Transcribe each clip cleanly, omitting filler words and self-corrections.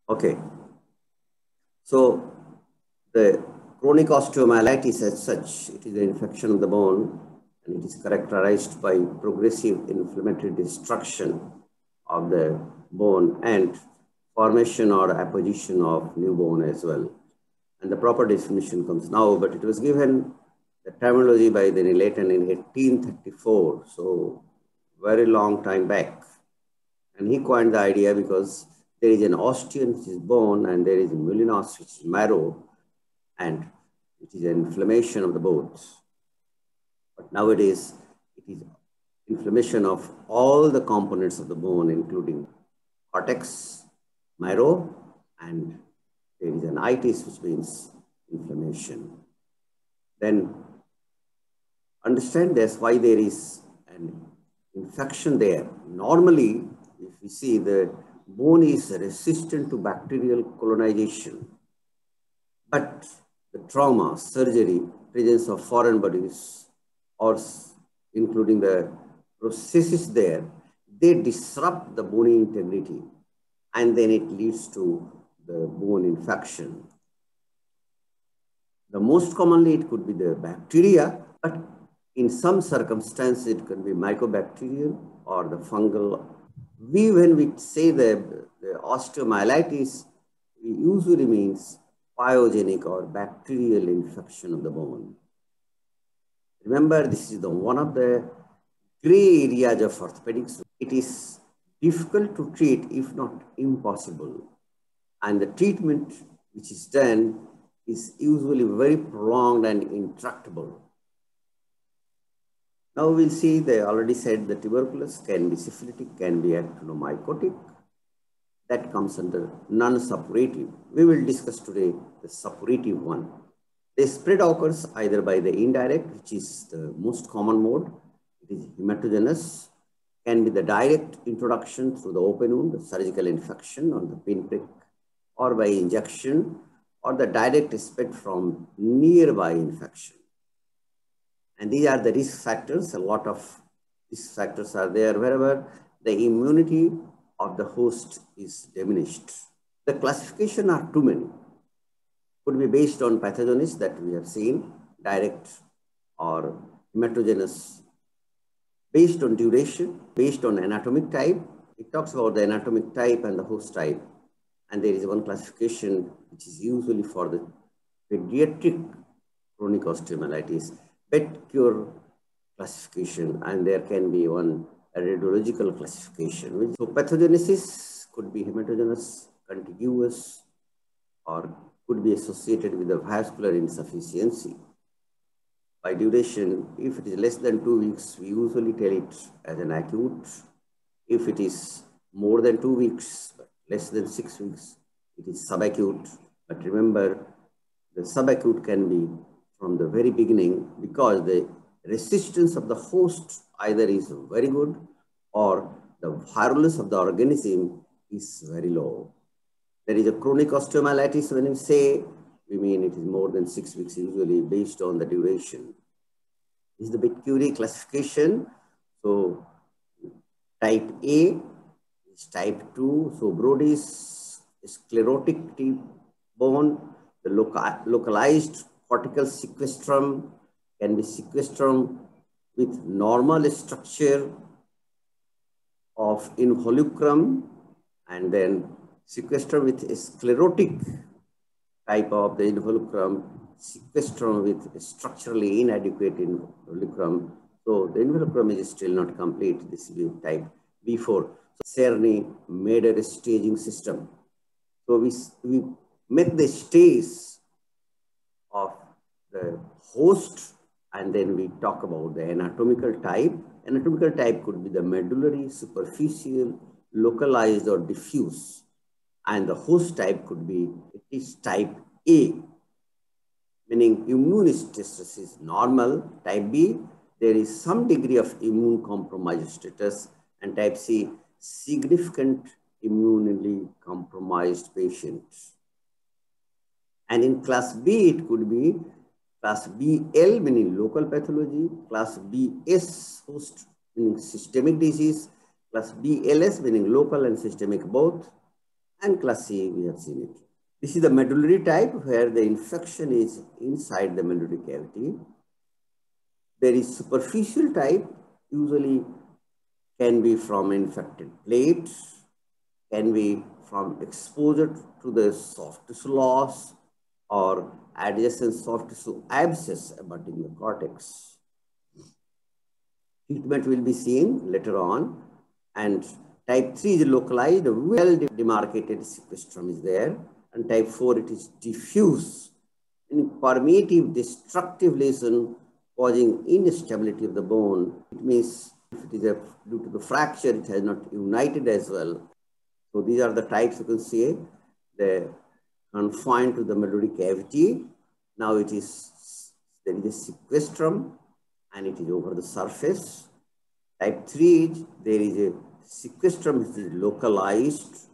Okay, so the chronic osteomyelitis as such, it is an infection of the bone and it is characterized by progressive inflammatory destruction of the bone and formation or apposition of new bone as well. And the proper definition comes now, but it was given the terminology by the Leighton in 1834, so very long time back. And he coined the idea because there is an osteon, which is bone, and there is a myelinous, which is marrow, and it is an inflammation of the bones. But nowadays, it is inflammation of all the components of the bone, including cortex, marrow, and there is an itis, which means inflammation. Then understand this, why there is an infection there. Normally, if we see, the bone is resistant to bacterial colonization, but the trauma, surgery, presence of foreign bodies, or including the processes there, they disrupt the bony integrity, and then it leads to the bone infection. The most commonly, it could be the bacteria, but in some circumstances, it can be mycobacterial or the fungal. When we say the osteomyelitis, it usually means pyogenic or bacterial infection of the bone. Remember, this is one of the gray areas of orthopedics. It is difficult to treat, if not impossible. And the treatment which is done is usually very prolonged and intractable. Now we'll see, they already said the tuberculosis can be syphilitic, can be actinomycotic. That comes under non-suppurative. We will discuss today the suppurative one. The spread occurs either by the indirect, which is the most common mode. It is hematogenous, can be the direct introduction through the open wound, the surgical infection on the pinprick, or by injection, or the direct spread from nearby infection. And these are the risk factors. A lot of risk factors are there wherever the immunity of the host is diminished. The classification are too many. Could be based on pathogenesis that we have seen, direct or hematogenous, based on duration, based on anatomic type. It talks about the anatomic type and the host type. And there is one classification which is usually for the pediatric chronic osteomyelitis, PET-CURE classification, and there can be one radiological classification. So pathogenesis could be hematogenous, contiguous, or could be associated with the vascular insufficiency. By duration, if it is less than 2 weeks, we usually tell it as an acute. If it is more than 2 weeks, but less than 6 weeks, it is subacute. But remember, the subacute can be from the very beginning because the resistance of the host either is very good or the virulence of the organism is very low. There is a chronic osteomyelitis. When we say, we mean it is more than 6 weeks, usually based on the duration. This is the PET-CURE classification. So type A is type 2. So Brody's sclerotic tip bone, the localized cortical sequestrum can be sequestrum with normal structure of involucrum, and then sequestrum with a sclerotic type of the involucrum, sequestrum with structurally inadequate involucrum. So the involucrum is still not complete. This will be type B4. So Cerny made a staging system. So we make the stage of the host, and then we talk about the anatomical type. Anatomical type could be the medullary, superficial, localized, or diffuse. And the host type could be, it is type A, meaning immune status is normal. Type B, there is some degree of immune compromised status. And type C, significant immunely compromised patients. And in class B, it could be class BL, meaning local pathology, class BS, host, meaning systemic disease, class BLS, meaning local and systemic both, And class C, we have seen it. This is the medullary type where the infection is inside the medullary cavity. There is superficial type, usually can be from infected plates, can be from exposure to the soft tissue loss or adjacent soft tissue abscess abutting the cortex. Treatment will be seen later on. And type 3 is localized, well demarcated sequestrum is there. And type 4, it is diffuse and permeative destructive lesion causing instability of the bone. It means if it is due to the fracture, it has not united as well. So these are the types you can see. They confined to the medullary cavity. Now there is a sequestrum and it is over the surface. Type 3, there is a sequestrum which is localized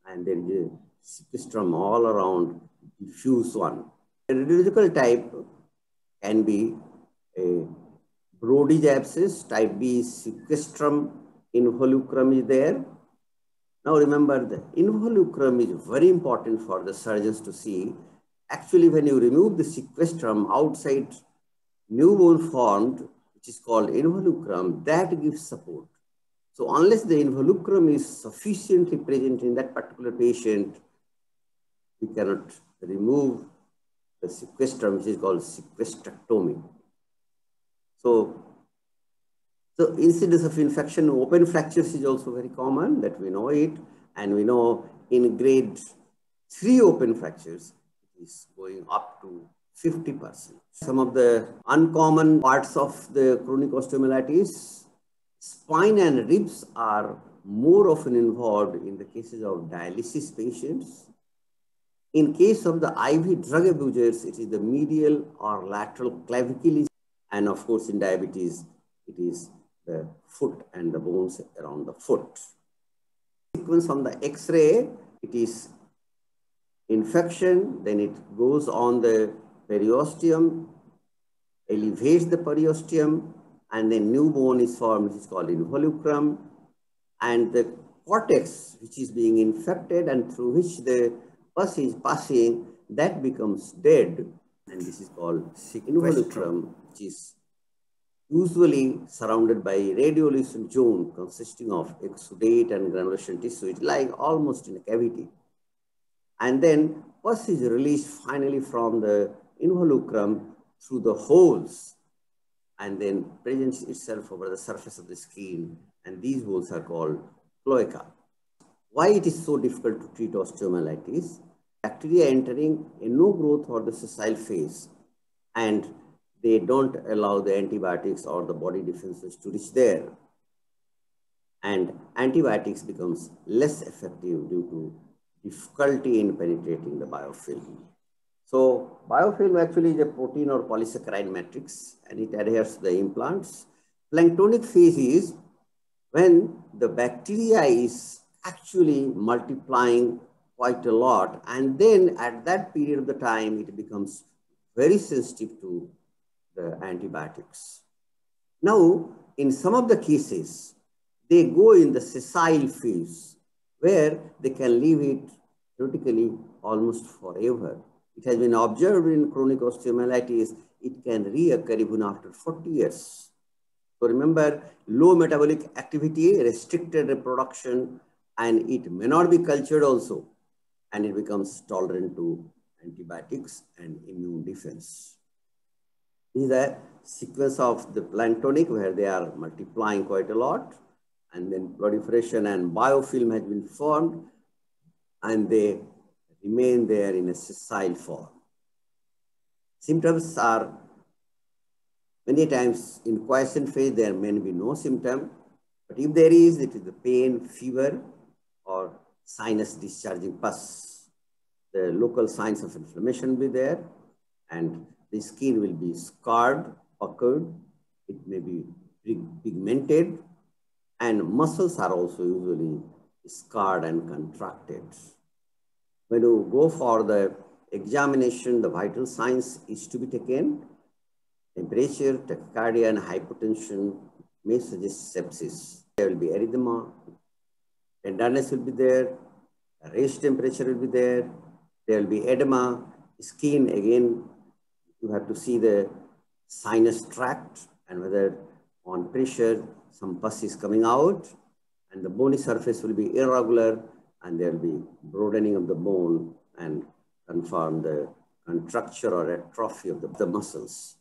and there is a sequestrum all around, diffuse one. The radiological type can be a Brodage abscess. Type B is sequestrum involucrum is there. Now remember, the involucrum is very important for the surgeons to see. Actually, when you remove the sequestrum outside new bone formed, which is called involucrum, that gives support. So unless the involucrum is sufficiently present in that particular patient, we cannot remove the sequestrum, which is called sequestrectomy. So incidence of infection, open fractures is also very common, that we know it. And we know in grade 3 open fractures, it is going up to 50%. Some of the uncommon parts of the chronic osteomyelitis, spine and ribs are more often involved in the cases of dialysis patients. In case of the IV drug abusers, it is the medial or lateral clavicle. And of course, in diabetes, it is the foot and the bones around the foot. Sequence on the X-ray, it is infection, then it goes on the periosteum, elevates the periosteum, and then new bone is formed, which is called involucrum, and the cortex, which is being infected and through which the pus is passing, that becomes dead, and this is called involucrum, which is usually surrounded by radiolucent zone consisting of exudate and granulation tissue. It's like almost in a cavity. And then pus is released finally from the involucrum through the holes and then presents itself over the surface of the skin. And these holes are called cloaca. Why it is so difficult to treat osteomyelitis? Bacteria entering a no growth or the sessile phase, and they don't allow the antibiotics or the body defenses to reach there. And antibiotics becomes less effective due to difficulty in penetrating the biofilm. So biofilm actually is a protein or polysaccharide matrix, and it adheres to the implants. Planktonic phase is when the bacteria is actually multiplying quite a lot, and then at that period of the time, it becomes very sensitive to the antibiotics. Now, in some of the cases, they go in the sessile phase where they can leave it theoretically almost forever. It has been observed in chronic osteomyelitis, it can reoccur even after 40 years. So remember, low metabolic activity, restricted reproduction, and it may not be cultured also, and it becomes tolerant to antibiotics and immune defense. This is a sequence of the planktonic where they are multiplying quite a lot, and then proliferation and biofilm has been formed, and they remain there in a sessile form. Symptoms are many times in quiescent phase, there may be no symptom, but if there is, it is the pain, fever, or sinus discharging pus. The local signs of inflammation will be there, and the skin will be scarred, puckered, it may be pigmented, and muscles are also usually scarred and contracted. When you go for the examination, the vital signs is to be taken. Temperature, tachycardia, and hypotension may suggest sepsis. There will be erythema, tenderness will be there, raised temperature will be there. There will be edema, skin. Again, you have to see the sinus tract and whether on pressure some pus is coming out, and the bony surface will be irregular, and there will be broadening of the bone and confirm the contracture or atrophy of the muscles.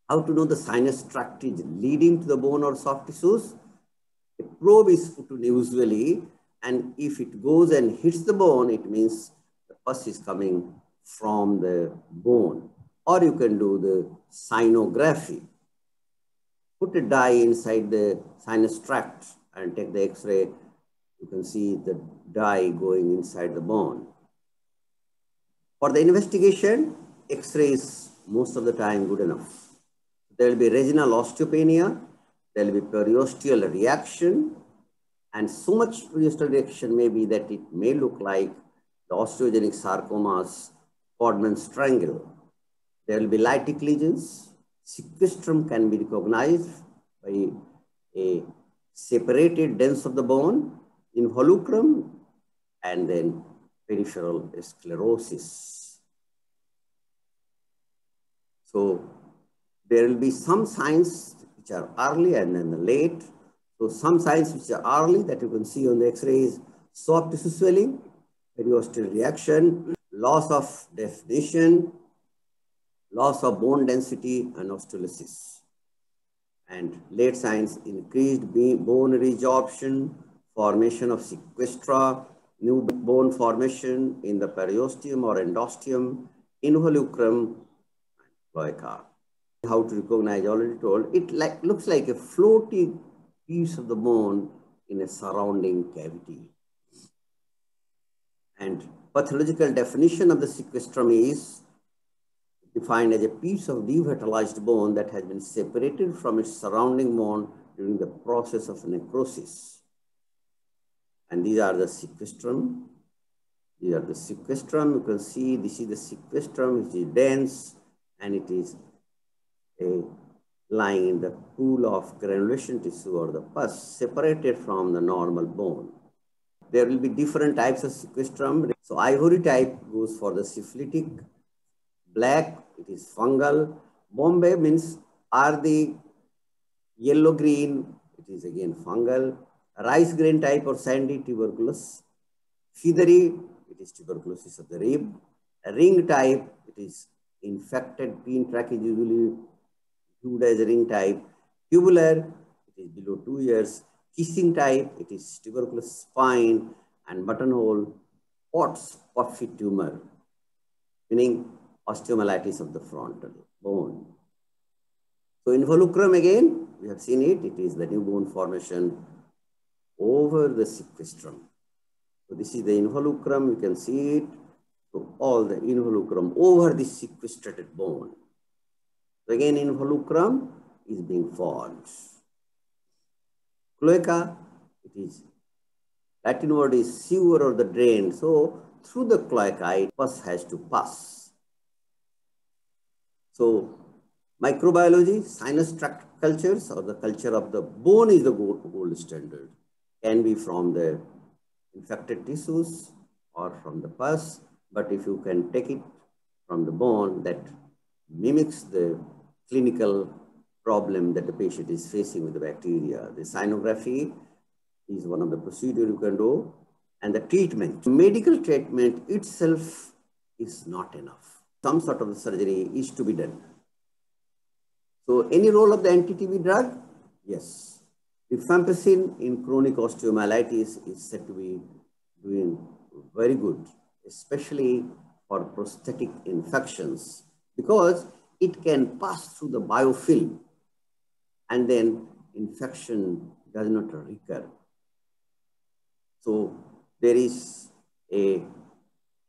How to know the sinus tract is leading to the bone or soft tissues? A probe is put in usually, and if it goes and hits the bone, it means the pus is coming from the bone. Or you can do the sinography. Put a dye inside the sinus tract and take the X-ray. You can see the dye going inside the bone. For the investigation, X-ray is most of the time good enough. There will be regional osteopenia, there will be periosteal reaction, and so much periosteal reaction may be that it may look like the osteogenic sarcomas, Codman's triangle. There will be lytic lesions. Sequestrum can be recognized by a separated dens of the bone, involucrum, and then peripheral sclerosis. So there will be some signs which are early and then the late. So some signs which are early that you can see on the X-rays: soft tissue swelling, periosteal reaction, loss of definition, loss of bone density, and osteolysis. And late signs: increased bone resorption, formation of sequestra, new bone formation in the periosteum or endosteum, involucrum, and cloaca. How to recognize, already told, it looks like a floating piece of the bone in a surrounding cavity. And pathological definition of the sequestrum is defined as a piece of devitalized bone that has been separated from its surrounding bone during the process of necrosis. And these are the sequestrum. These are the sequestrum. You can see this is the sequestrum, which is dense, and it is lying in the pool of granulation tissue or the pus separated from the normal bone. There will be different types of sequestrum. So ivory type goes for the syphilitic. Black, it is fungal. Bombay means are the yellow-green, it is again fungal. Rice grain type or sandy, tuberculosis. Feathery, it is tuberculosis of the rib. Ring type, it is infected. Peen track is usually viewed as a ring type. Tubular, it is below 2 years. Kissing type, it is tuberculous spine. And buttonhole, POTS, puffy tumor, meaning osteomyelitis of the frontal bone. So involucrum again, we have seen it. It is the new bone formation over the sequestrum. So this is the involucrum. You can see it. So all the involucrum over the sequestrated bone. So again, involucrum is being formed. Cloaca, it is, Latin word is sewer or the drain. So through the cloaca, pus has to pass. So microbiology, sinus tract cultures or the culture of the bone is the gold standard. Can be from the infected tissues or from the pus, but if you can take it from the bone, that mimics the clinical problem that the patient is facing with the bacteria. The sinography is one of the procedures you can do, and the treatment. Medical treatment itself is not enough. Some sort of surgery is to be done. So any role of the anti-TB drug? Yes. Rifampicin in chronic osteomyelitis is said to be doing very good, especially for prosthetic infections, because it can pass through the biofilm and then infection does not recur. So there is a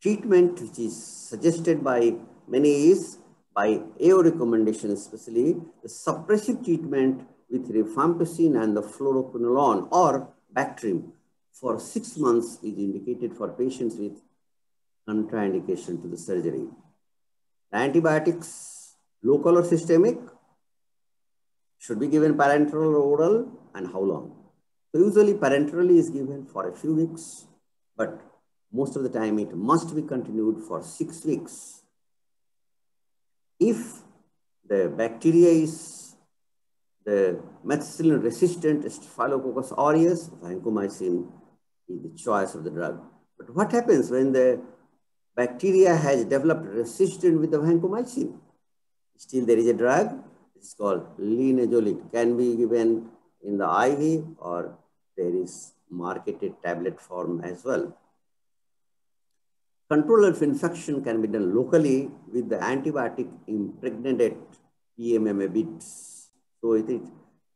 treatment which is suggested by many is by AO recommendation, especially the suppressive treatment with rifampicin and the fluoroquinolone or Bactrim for 6 months is indicated for patients with contraindication to the surgery. The antibiotics, local or systemic, should be given parenteral or oral, and how long? So usually parenterally is given for a few weeks, but most of the time it must be continued for 6 weeks. If the bacteria is the methicillin resistant Staphylococcus aureus, vancomycin is the choice of the drug. But what happens when the bacteria has developed resistance with the vancomycin? Still there is a drug, it's called linezolid, can be given in the IV or there is marketed tablet form as well. Control of infection can be done locally with the antibiotic impregnated PMMA bits. So it is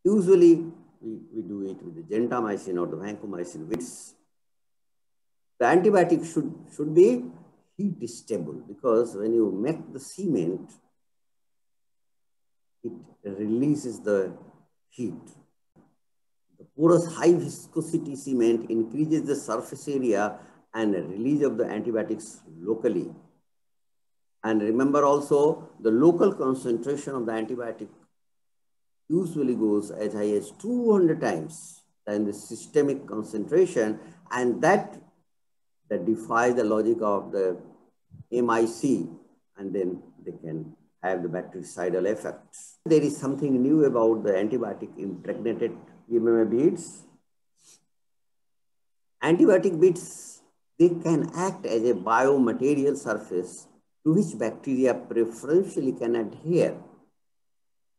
usually we do it with the gentamicin or the vancomycin bits. The antibiotic should be heat stable, because when you make the cement, it releases the heat. The porous high viscosity cement increases the surface area and release of the antibiotics locally. And remember also, the local concentration of the antibiotic usually goes as high as 200 times than the systemic concentration, and that defies the logic of the MIC, and then they can have the bactericidal effects. There is something new about the antibiotic impregnated PMMA beads. Antibiotic beads, they can act as a biomaterial surface to which bacteria preferentially can adhere.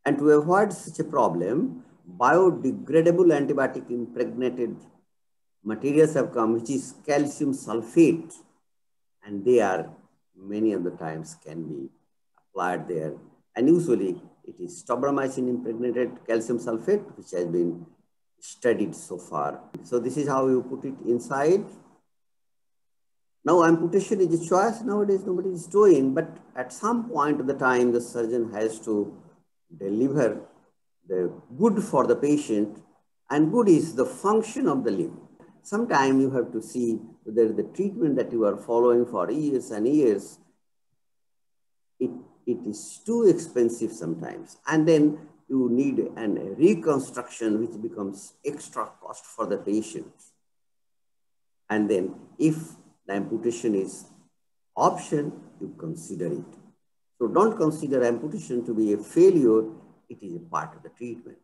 And to avoid such a problem, biodegradable antibiotic impregnated materials have come, which is calcium sulfate, and they are many of the times can be applied there. And usually it is tobramycin impregnated calcium sulfate, which has been studied so far. So this is how you put it inside. Now amputation is a choice. Nowadays nobody is doing, but at some point of the time the surgeon has to deliver the good for the patient, and good is the function of the limb. Sometimes you have to see whether the treatment that you are following for years and years, it is too expensive sometimes. And then you need a reconstruction, which becomes extra cost for the patient. And then if the amputation is option, you consider it. So don't consider amputation to be a failure. It is a part of the treatment.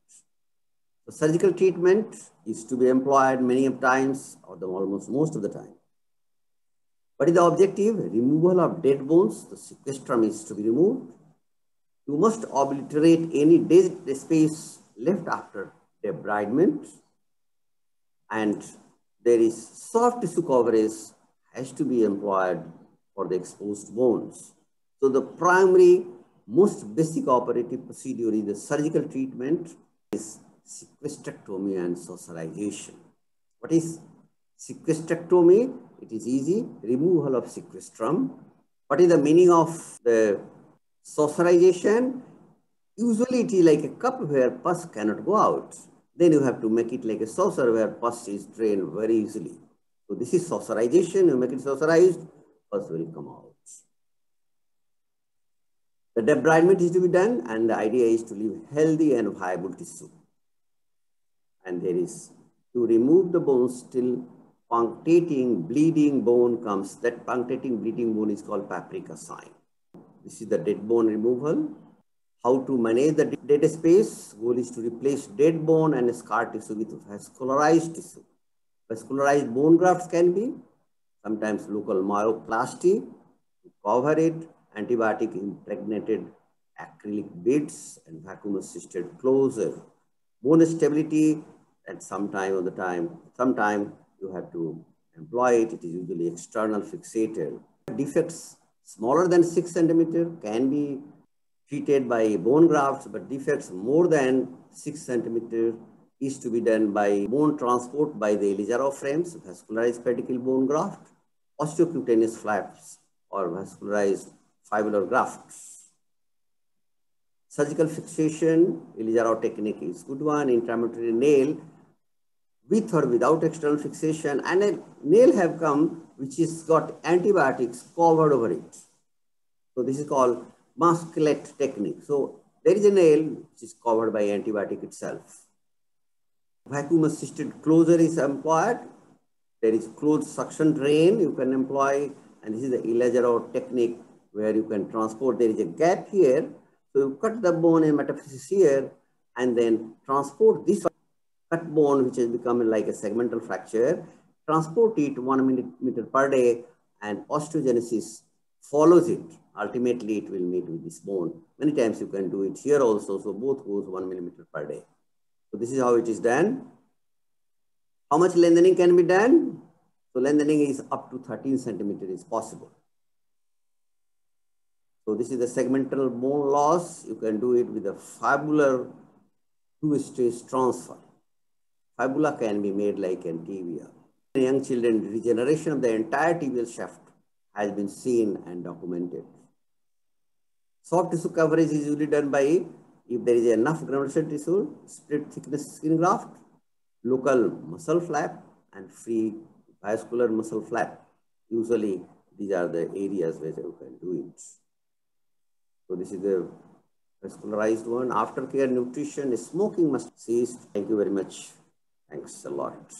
The surgical treatment is to be employed many times, or almost most of the time. What is the objective? Removal of dead bones. The sequestrum is to be removed. You must obliterate any dead space left after debridement. And there is soft tissue coverage has to be employed for the exposed bones. So the primary, most basic operative procedure in the surgical treatment is sequestrectomy and saucerization. What is sequestrectomy? It is easy, removal of sequestrum. What is the meaning of the saucerization? Usually it is like a cup where pus cannot go out. Then you have to make it like a saucer where pus is drained very easily. So this is saucerization. You make it saucerized, pus will come out. The debridement is to be done, and the idea is to leave healthy and viable tissue. And there is to remove the bones till punctating, bleeding bone comes. That punctating, bleeding bone is called paprika sign. This is the dead bone removal. How to manage the dead space? Goal is to replace dead bone and scar tissue with vascularized tissue. Vascularized bone grafts can be sometimes local myoplasty to cover it, antibiotic impregnated acrylic beads and vacuum assisted closure. Bone stability at some time you have to employ it. It is usually external fixated. Defects smaller than 6 centimeter can be treated by bone grafts, but defects more than 6 centimeter is to be done by bone transport by the Elijaro frames, vascularized pedicle bone graft, osteocutaneous flaps, or vascularized fibular grafts. Surgical fixation, Elijaro technique is good one. Intramedullary nail, with or without external fixation, and a nail have come which is got antibiotics covered over it. So this is called masculate technique. So there is a nail which is covered by antibiotic itself. Vacuum assisted closure is employed. There is closed suction drain you can employ, and this is the Elajarov technique where you can transport. There is a gap here, so you cut the bone in metaphysis here, and then transport this cut bone, which has become like a segmental fracture, transport it 1 millimeter per day, and osteogenesis follows it. Ultimately, it will meet with this bone. Many times you can do it here also, so both goes 1 millimeter per day. So this is how it is done. How much lengthening can be done? So lengthening is up to 13 centimeter is possible. So this is the segmental bone loss. You can do it with a fibular two-stage transfer. Fibula can be made like an tibia. In young children, regeneration of the entire tibial shaft has been seen and documented. Soft tissue coverage is usually done by, if there is enough granulation tissue, split thickness skin graft, local muscle flap, and free vascular muscle flap. Usually, these are the areas where you can do it. So this is the vascularized one. Aftercare nutrition, smoking must cease. Thank you very much. Thanks a lot.